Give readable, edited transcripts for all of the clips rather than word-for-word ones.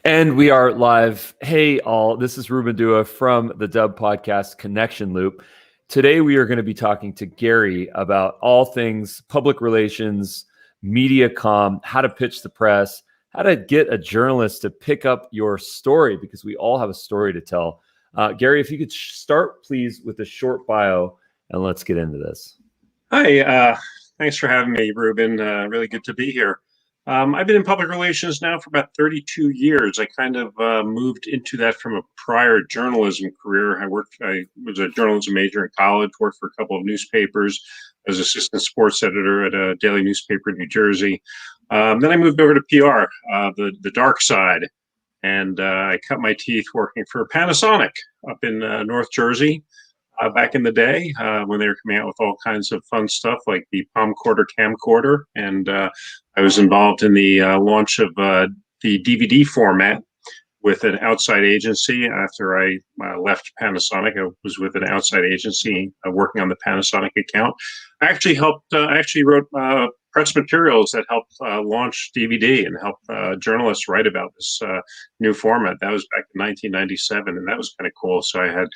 And we are live. Hey, all. This is Ruben Dua from the Dubb podcast Connection Loop. Today, we are going to be talking to Gary about all things public relations, media comm, how to pitch the press, how to get a journalist to pick up your story, because we all have a story to tell. Gary, if you could start, please, with a short bio, and let's get into this. Hi, thanks for having me, Ruben. Really good to be here. I've been in public relations now for about 32 years. I kind of moved into that from a prior journalism career. I was a journalism major in college, worked for a couple of newspapers as assistant sports editor at a daily newspaper in New Jersey. Then I moved over to PR, the dark side, and I cut my teeth working for Panasonic up in North Jersey. Back in the day when they were coming out with all kinds of fun stuff like the Palmcorder camcorder. And I was involved in the launch of the DVD format with an outside agency. After I left Panasonic, I was with an outside agency working on the Panasonic account. I actually wrote press materials that helped launch DVD and help journalists write about this new format. That was back in 1997, and that was kind of cool. So I had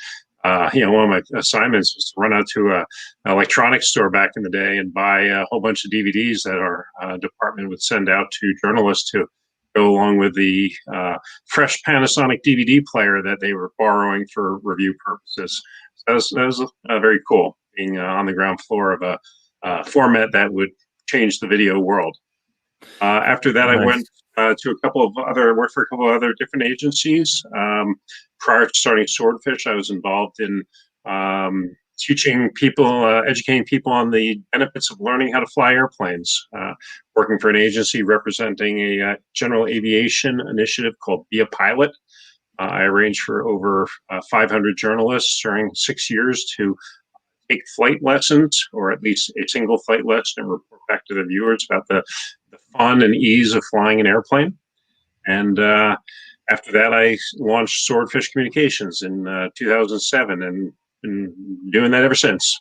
one of my assignments was to run out to an electronics store back in the day and buy a whole bunch of DVDs that our department would send out to journalists to go along with the fresh Panasonic DVD player that they were borrowing for review purposes. So that was very cool, being on the ground floor of a format that would change the video world. After that, nice. I went worked for a couple of other different agencies. Prior to starting Swordfish, I was involved in teaching people, educating people on the benefits of learning how to fly airplanes, working for an agency representing a general aviation initiative called Be a Pilot. I arranged for over 500 journalists during 6 years to take flight lessons, or at least a single flight lesson, and report back to the viewers about the fun and ease of flying an airplane. And after that, I launched Swordfish Communications in 2007, and been doing that ever since.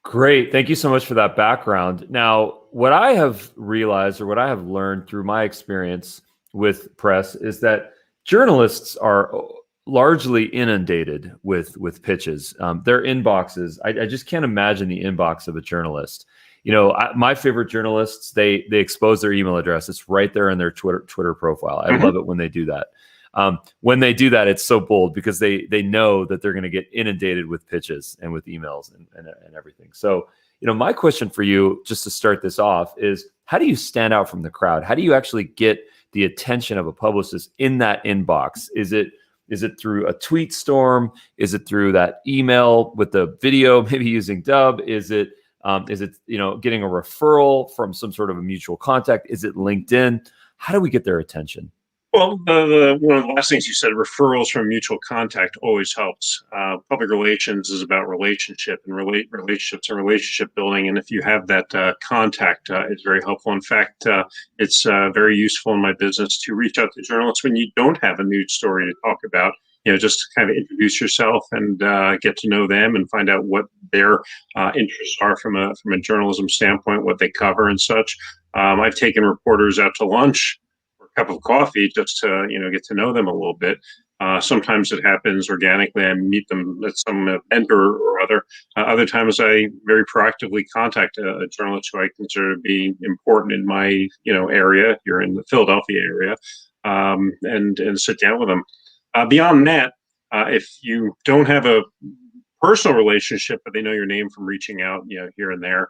Great. Thank you so much for that background. Now, what I have realized, or what I have learned through my experience with press, is that journalists are largely inundated with pitches. Their inboxes, I just can't imagine the inbox of a journalist. You know, my favorite journalists, they expose their email address. It's right there in their Twitter profile. I love it when they do that. When they do that, it's so bold because they know that they're going to get inundated with pitches and with emails and everything. So, you know, my question for you, just to start this off, is how do you stand out from the crowd? How do you actually get the attention of a publicist in that inbox? Is it through a tweet storm? Is it through that email with the video, maybe using Dubb? Is it getting a referral from some sort of a mutual contact? Is it LinkedIn? How do we get their attention? Well, one of the last things you said, referrals from mutual contact, always helps. Public relations is about relationships and relationship building. And if you have that contact, it's very helpful. In fact, it's very useful in my business to reach out to journalists when you don't have a news story to talk about. You know, just kind of introduce yourself and get to know them and find out what their interests are from a journalism standpoint, what they cover and such. I've taken reporters out to lunch, cup of coffee, just to get to know them a little bit. Sometimes it happens organically. I meet them at some event or other. Other times I very proactively contact a journalist who I consider to be important in my area. You're in the Philadelphia area, and sit down with them. Beyond that, if you don't have a personal relationship, but they know your name from reaching out here and there,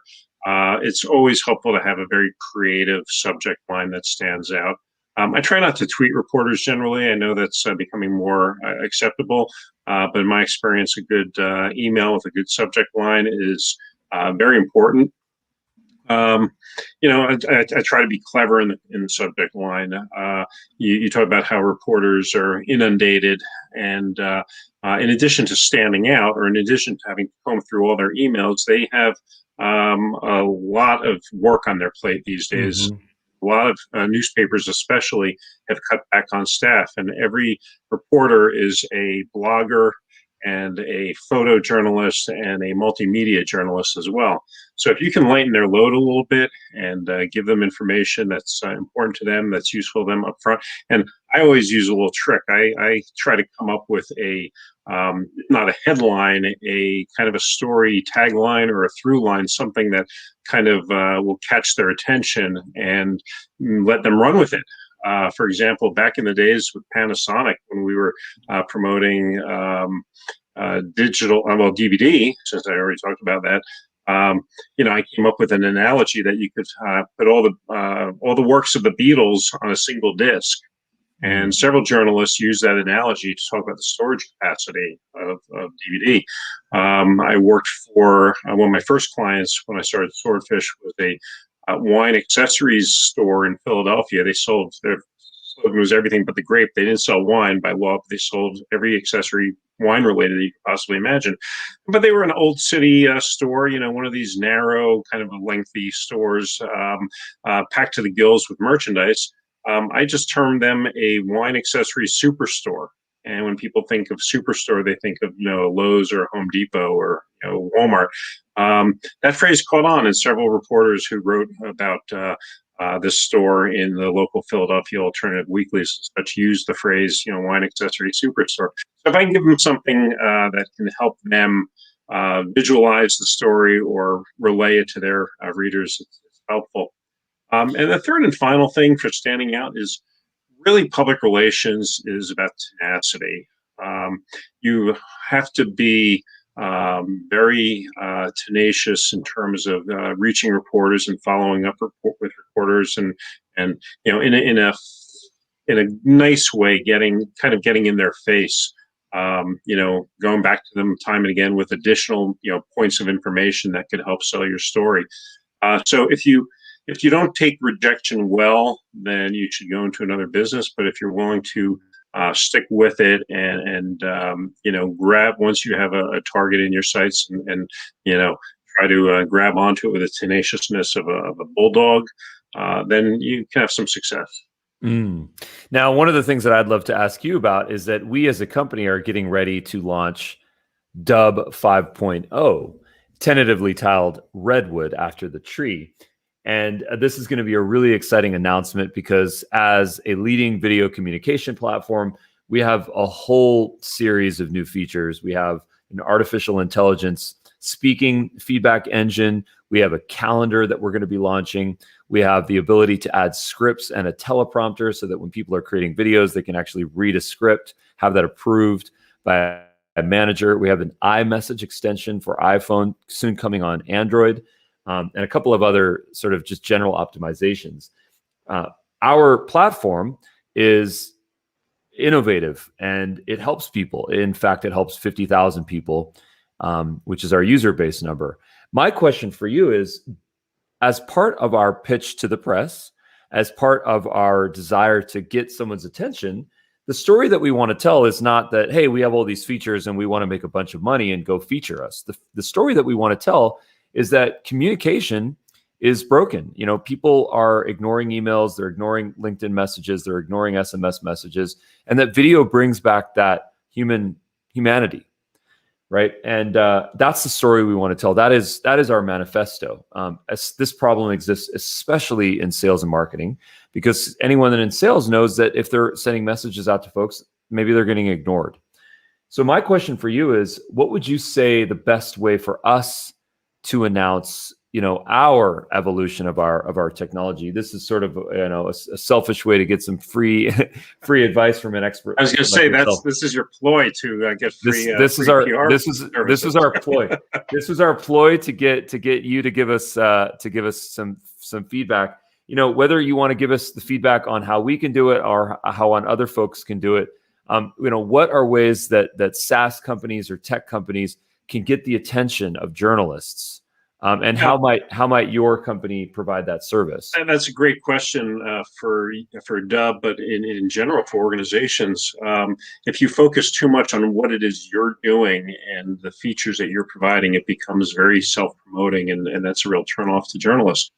it's always helpful to have a very creative subject line that stands out. I try not to tweet reporters generally. I know that's becoming more acceptable, but in my experience, a good email with a good subject line is very important. I try to be clever in the subject line. You talk about how reporters are inundated, and in addition to standing out, or in addition to having to comb through all their emails, they have a lot of work on their plate these days. Mm-hmm. A lot of newspapers especially have cut back on staff, and every reporter is a blogger, and a photojournalist and a multimedia journalist as well. So if you can lighten their load a little bit and give them information that's important to them, that's useful to them up front. And I always use a little trick. I try to come up with a not a headline, a kind of a story tagline or a through line, something that kind of will catch their attention and let them run with it. For example, back in the days with Panasonic, when we were promoting digital, well, DVD, since I already talked about that, I came up with an analogy that you could put all the works of the Beatles on a single disc. And several journalists use that analogy to talk about the storage capacity of DVD. I worked for one of my first clients when I started Swordfish was a wine accessories store in Philadelphia. They sold their slogan was everything but the grape. They didn't sell wine by law, but they sold every accessory wine related that you could possibly imagine. But they were an old city store, one of these narrow, kind of lengthy stores, packed to the gills with merchandise. I just termed them a wine accessory superstore. And when people think of superstore, they think of, Lowe's or Home Depot or, Walmart. That phrase caught on, and several reporters who wrote about this store in the local Philadelphia alternative weeklies such used the phrase, wine accessory superstore. So if I can give them something that can help them visualize the story or relay it to their readers, it's helpful. And the third and final thing for standing out is really public relations is about tenacity. You have to be very tenacious in terms of reaching reporters and following up with reporters, and in a nice way, getting in their face. Going back to them time and again with additional points of information that could help sell your story. So if you don't take rejection well, then you should go into another business. But if you're willing to stick with it and grab once you have a target in your sights and try to grab onto it with the tenaciousness of a bulldog, then you can have some success. Now, one of the things that I'd love to ask you about is that we as a company are getting ready to launch Dubb 5.0, tentatively titled Redwood after the tree. And this is going to be a really exciting announcement because as a leading video communication platform, we have a whole series of new features. We have an artificial intelligence speaking feedback engine. We have a calendar that we're going to be launching. We have the ability to add scripts and a teleprompter so that when people are creating videos, they can actually read a script, have that approved by a manager. We have an iMessage extension for iPhone, soon coming on Android. And a couple of other sort of just general optimizations. Our platform is innovative and it helps people. In fact, it helps 50,000 people, which is our user base number. My question for you is, as part of our pitch to the press, as part of our desire to get someone's attention, the story that we want to tell is not that, hey, we have all these features and we want to make a bunch of money and go feature us. The story that we want to tell is that communication is broken. People are ignoring emails, they're ignoring LinkedIn messages, they're ignoring SMS messages, and that video brings back that humanity, right? And that's the story we want to tell. That is our manifesto. As this problem exists, especially in sales and marketing, because anyone that in sales knows that if they're sending messages out to folks, maybe they're getting ignored. So my question for you is, what would you say the best way for us to announce, our evolution of our technology? This is sort of, a selfish way to get some free advice from an expert. I was going to say this is your ploy to get free. This is our ploy. This was our ploy to get you to give us some feedback. Whether you want to give us the feedback on how we can do it or how on other folks can do it. What are ways that SaaS companies or tech companies can get the attention of journalists, and how might your company provide that service? And that's a great question for Dubb, but in general for organizations. If you focus too much on what it is you're doing and the features that you're providing, it becomes very self-promoting, and that's a real turnoff to journalists.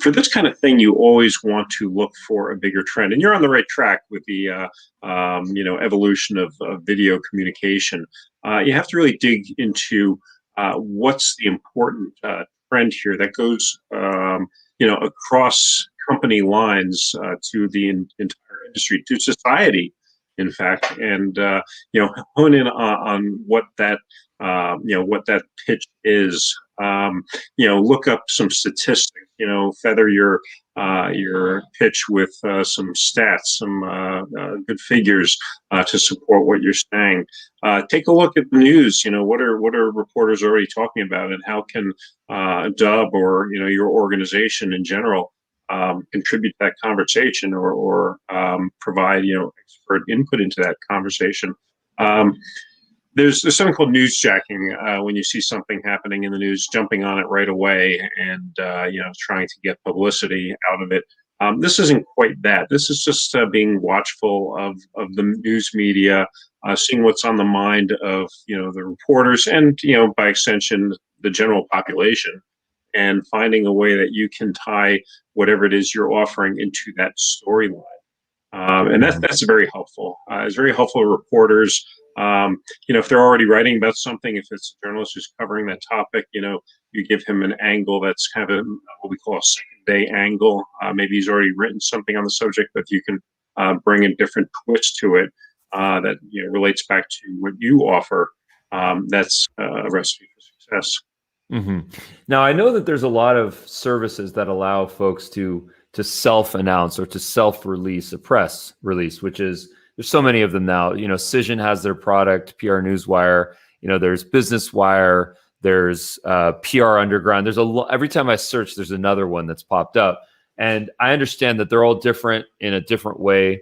For this kind of thing, you always want to look for a bigger trend, and you're on the right track with the evolution of video communication. You have to really dig into what's the important trend here that goes across company lines to the entire industry, to society, in fact, and hone in on what that what that pitch is. Look up some statistics. Feather your pitch with some stats, some good figures to support what you're saying. Take a look at the news. What are reporters already talking about, and how can Dubb or your organization in general contribute to that conversation, or provide expert input into that conversation. There's something called newsjacking. When you see something happening in the news, jumping on it right away and trying to get publicity out of it. This isn't quite that. This is just being watchful of the news media, seeing what's on the mind of the reporters and by extension the general population, and finding a way that you can tie whatever it is you're offering into that storyline. And that's very helpful. It's very helpful to reporters. If they're already writing about something, if it's a journalist who's covering that topic, you give him an angle that's kind of what we call a second day angle. Maybe he's already written something on the subject, but you can bring a different twist to it that relates back to what you offer. That's a recipe for success. Mm-hmm. Now, I know that there's a lot of services that allow folks to self-announce or to self-release a press release, which is, there's so many of them now. Cision has their product, PR Newswire. There's Business Wire. There's PR Underground. There's every time I search, there's another one that's popped up. And I understand that they're all different in a different way.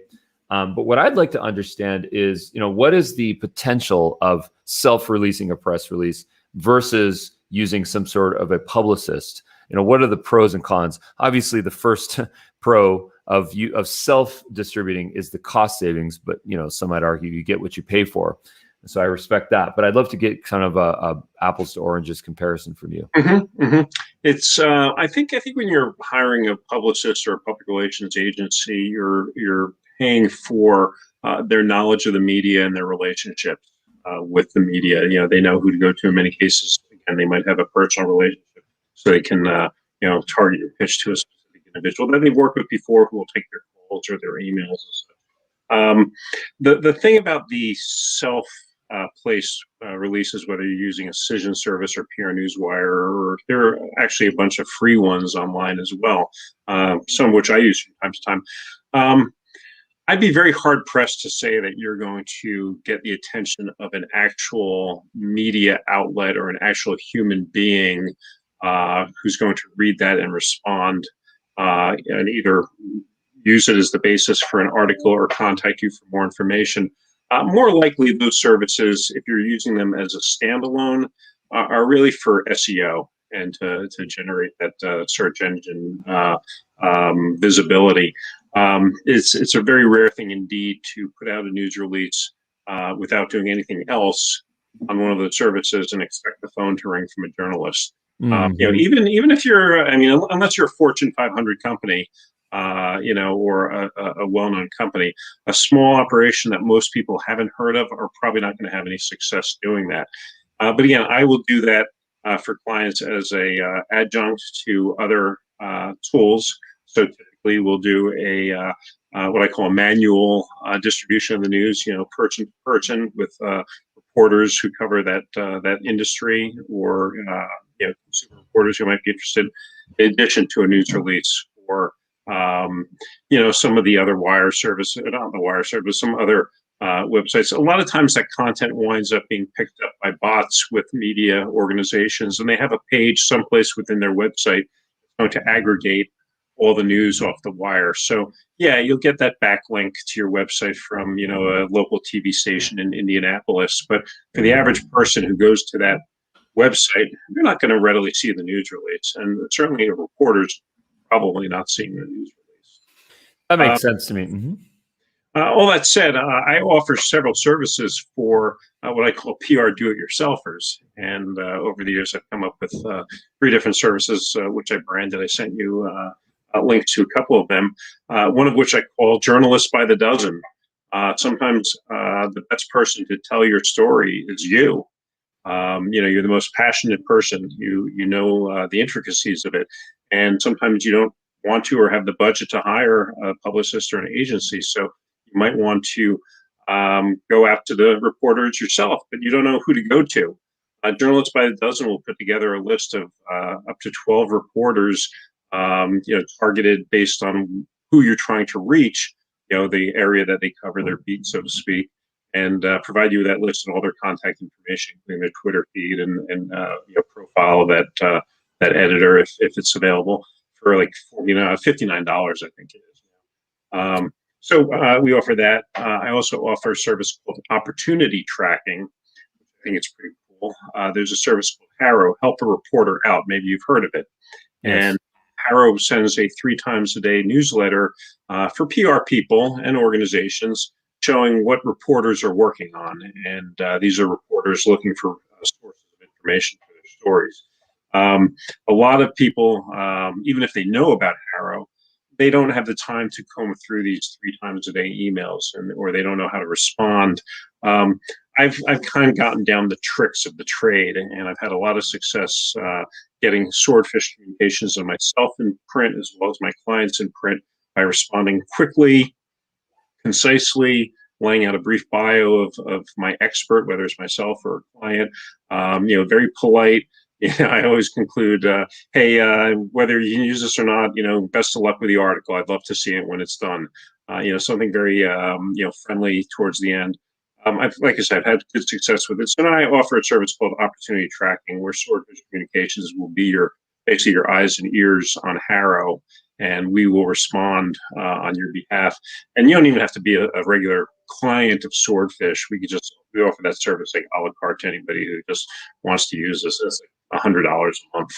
But what I'd like to understand is, what is the potential of self-releasing a press release versus using some sort of a publicist? What are the pros and cons? Obviously, the first pro of self-distributing is the cost savings, but some might argue you get what you pay for. So I respect that, but I'd love to get kind of a apples to oranges comparison from you. Mm-hmm, mm-hmm. It's I think when you're hiring a publicist or a public relations agency, you're paying for their knowledge of the media and their relationships with the media. They know who to go to in many cases, and they might have a personal relationship, so they can target your pitch to a specific individual that they've worked with before, who will take their calls or their emails and such. The thing about the self place releases, whether you're using a Cision service or PR Newswire, or there are actually a bunch of free ones online as well, some of which I use from time to time. I'd be very hard pressed to say that you're going to get the attention of an actual media outlet or an actual human being who's going to read that and respond and either use it as the basis for an article or contact you for more information. More likely, those services, if you're using them as a standalone, are really for SEO and to generate that search engine visibility. It's a very rare thing indeed to put out a news release without doing anything else on one of the services and expect the phone to ring from a journalist. Mm-hmm. Even if you're, unless you're a Fortune 500 company, or a well-known company, a small operation that most people haven't heard of are probably not going to have any success doing that. But again, I will do that for clients as a adjunct to other tools. So typically, we'll do a what I call a manual distribution of the news, person to person, with reporters who cover that industry, or consumer reporters who might be interested, in addition to a news release, or some of the other wire service, not the wire service, some other websites. A lot of times that content winds up being picked up by bots with media organizations, and they have a page someplace within their website going to aggregate all the news off the wire. So yeah, you'll get that backlink to your website from a local TV station in Indianapolis. But for the average person who goes to that website, you're not going to readily see the news release, and certainly a reporter's probably not seeing the news release. That makes sense to me. Mm-hmm. All that said, I offer several services for what I call PR do-it-yourselfers. And over the years, I've come up with 3 different services, which I branded. I sent you a link to a couple of them, one of which I call Journalists by the Dozen. Sometimes the best person to tell your story is you. You're the most passionate person. You know the intricacies of it, and sometimes you don't want to or have the budget to hire a publicist or an agency. So you might want to go after the reporters yourself, but you don't know who to go to. Journalists by the Dozen will put together a list of up to 12 reporters, targeted based on who you're trying to reach, the area that they cover, their beat, so to speak, and provide you with that list and all their contact information, including their Twitter feed and profile of that editor if it's available for like $59, I think it is. So we offer that. I also offer a service called Opportunity Tracking. I think it's pretty cool. There's a service called Harrow, Help a Reporter Out. Maybe you've heard of it. Yes. And Harrow sends a 3 times a day newsletter for PR people and organizations showing what reporters are working on. And these are reporters looking for sources of information for their stories. A lot of people, even if they know about Harrow, they don't have the time to comb through these 3 times a day emails, or they don't know how to respond. I've kind of gotten down the tricks of the trade, and I've had a lot of success getting Swordfish communications on myself in print as well as my clients in print by responding quickly, concisely, laying out a brief bio of my expert, whether it's myself or a client. Very polite. I always conclude, hey, whether you can use this or not, best of luck with the article. I'd love to see it when it's done. Something very, friendly towards the end. Like I said, I've had good success with it. So now I offer a service called Opportunity Tracking, where Swordfish Communications will be basically your eyes and ears on Harrow, and we will respond on your behalf. And you don't even have to be a regular client of Swordfish. We offer that service like a la carte to anybody who just wants to use this. It's like $100 a month.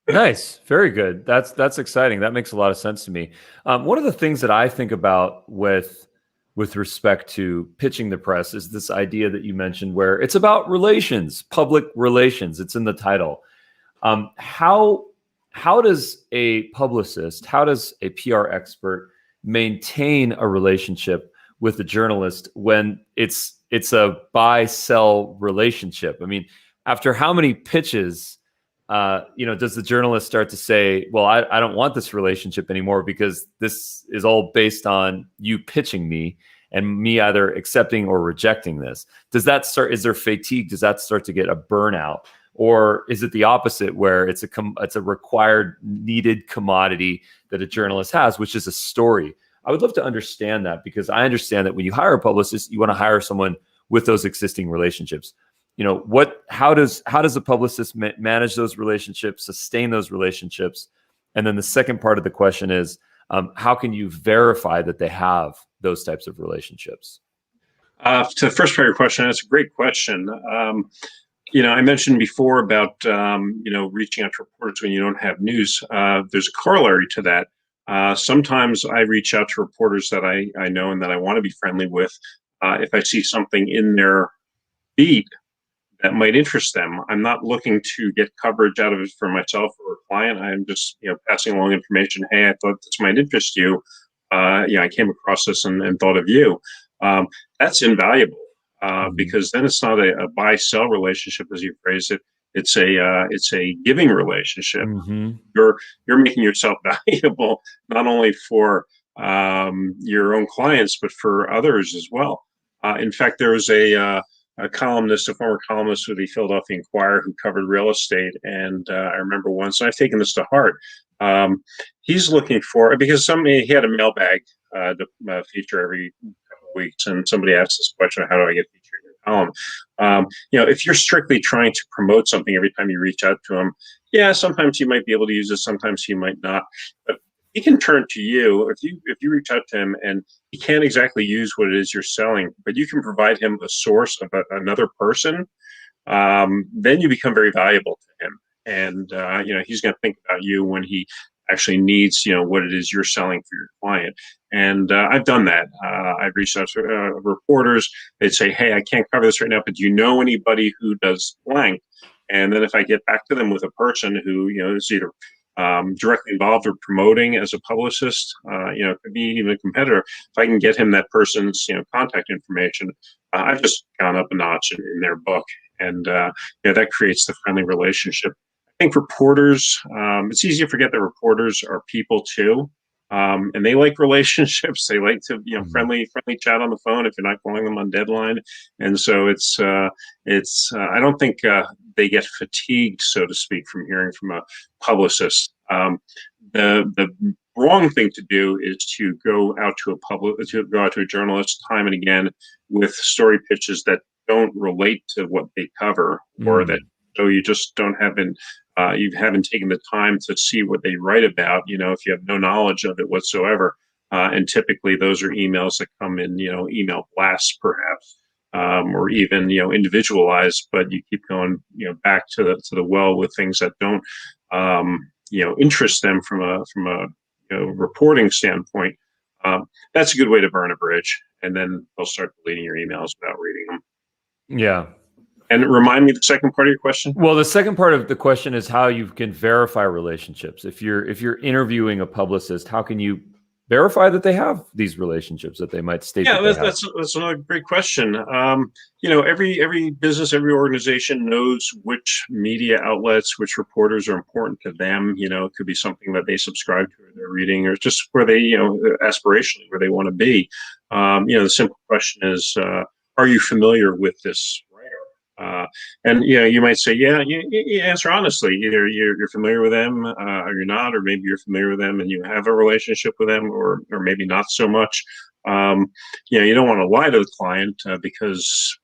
Nice. Very good. That's exciting. That makes a lot of sense to me. One of the things that I think about with respect to pitching the press is this idea that you mentioned where it's about relations, public relations. It's in the title. How does a publicist, how does a PR expert maintain a relationship with a journalist when it's a buy-sell relationship? I mean, after how many pitches, does the journalist start to say, well, I don't want this relationship anymore because this is all based on you pitching me and me either accepting or rejecting this? Is there fatigue? Does that start to get a burnout? Or is it the opposite, where it's a required, needed commodity that a journalist has, which is a story? I would love to understand that, because I understand that when you hire a publicist, you want to hire someone with those existing relationships. How does a publicist manage those relationships, sustain those relationships? And then the second part of the question is, how can you verify that they have those types of relationships? To the first part of your question, that's a great question. I mentioned before about reaching out to reporters when you don't have news. There's a corollary to that. Sometimes I reach out to reporters that I know and that I want to be friendly with if I see something in their beat that might interest them. I'm not looking to get coverage out of it for myself or a client. I'm just passing along information. Hey, I thought this might interest you. I came across this and thought of you. That's invaluable. Because then it's not a buy-sell relationship, as you phrased it. It's a giving relationship. Mm-hmm. You're making yourself valuable not only for your own clients but for others as well. In fact, there was a former columnist with the Philadelphia Inquirer who covered real estate, and I remember once, and I've taken this to heart. He's looking for, because he had a mailbag to feature every weeks, and somebody asked this question: how do I get featured in your column? If you're strictly trying to promote something every time you reach out to them, sometimes you might be able to use it, sometimes you might not. But he can turn to you if you reach out to him and he can't exactly use what it is you're selling, but you can provide him a source of another person. Then you become very valuable to him, and he's going to think about you when he actually needs what it is you're selling for your client. And I've done that. I've reached out to reporters. They'd say, hey, I can't cover this right now, but do you know anybody who does blank? And then if I get back to them with a person who, is either directly involved or promoting as a publicist, it could be even a competitor. If I can get him that person's, contact information, I've just gone up a notch in their book. And, that creates the friendly relationship. I think reporters, it's easy to forget that reporters are people too. And they like relationships. They like to, friendly chat on the phone if you're not calling them on deadline. And so I don't think they get fatigued, so to speak, from hearing from a publicist. The wrong thing to do is to go out to a journalist time and again with story pitches that don't relate to what they cover, or that you just don't you haven't taken the time to see what they write about, if you have no knowledge of it whatsoever. And typically those are emails that come in, email blasts perhaps, or even, individualized, but you keep going, back to the well with things that don't, interest them from a reporting standpoint. That's a good way to burn a bridge. And then they'll start deleting your emails without reading them. Yeah. And remind me the second part of your question. Well, the second part of the question is how you can verify relationships. If you're interviewing a publicist, how can you verify that they have these relationships that they might state? Yeah, that's another great question. Every business, every organization knows which media outlets, which reporters are important to them. It could be something that they subscribe to or they're reading, or just where they, aspirationally where they want to be. The simple question is, are you familiar with this writer? And you might say, yeah, you answer honestly. Either you're familiar with them, or you're not, or maybe you're familiar with them and you have a relationship with them, or maybe not so much. You don't want to lie to the client, because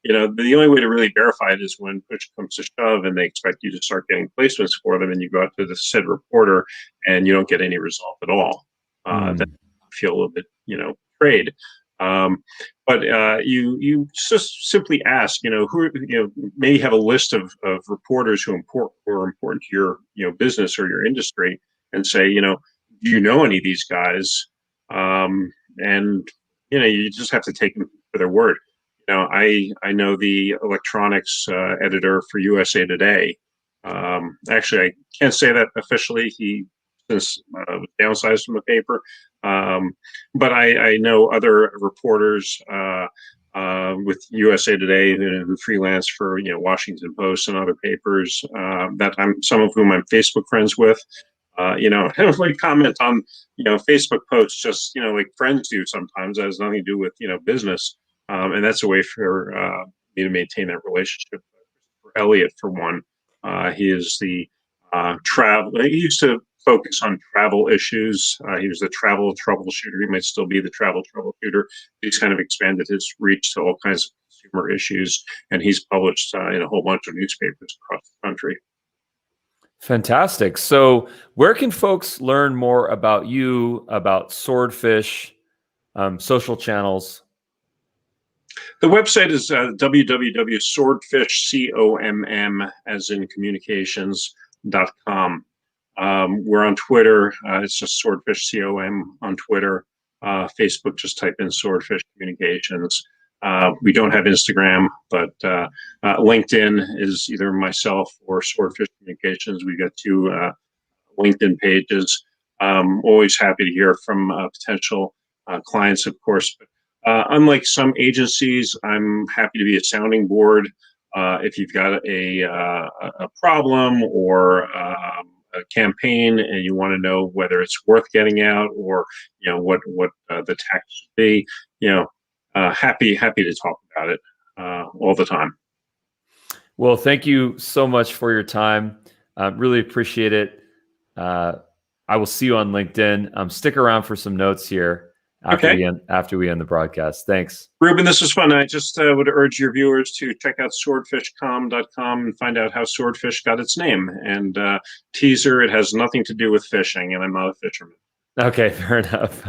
the only way to really verify it is when push comes to shove and they expect you to start getting placements for them, and you go out to the said reporter and you don't get any result at all. Then you feel a little bit, betrayed. But you just simply ask, who, maybe have a list of reporters who are important to your business or your industry, and say, do you know any of these guys? And you just have to take them for their word. I know the electronics editor for USA Today. Actually, I can't say that officially. He since downsized from the paper. But I know other reporters with USA Today who freelance for Washington Post and other papers, that some of whom I'm Facebook friends with. I don't really comment on Facebook posts, just like friends do sometimes. That has nothing to do with business, and that's a way for me to maintain that relationship. For Elliot, for one, he is the travel. He used to focus on travel issues. He was the travel troubleshooter. He might still be the travel troubleshooter. He's kind of expanded his reach to all kinds of consumer issues, and he's published in a whole bunch of newspapers across the country. Fantastic. So where can folks learn more about you, about Swordfish, social channels? The website is www.swordfish, COMM, as in communications.com. We're on Twitter. It's just Swordfish COM on Twitter. Facebook, just type in Swordfish Communications. We don't have Instagram, but LinkedIn is either myself or Swordfish Communications. We've got two LinkedIn pages. Always happy to hear from potential clients, of course. But unlike some agencies, I'm happy to be a sounding board. If you've got a problem or a campaign and you want to know whether it's worth getting out, or what the tax should be, happy to talk about it all the time. Well, thank you so much for your time. Really appreciate it. I will see you on LinkedIn. Stick around for some notes here after we end the broadcast. Thanks, Ruben. This was fun. I just would urge your viewers to check out swordfishcom.com and find out how Swordfish got its name. And teaser, it has nothing to do with fishing, and I'm not a fisherman. Okay, fair enough.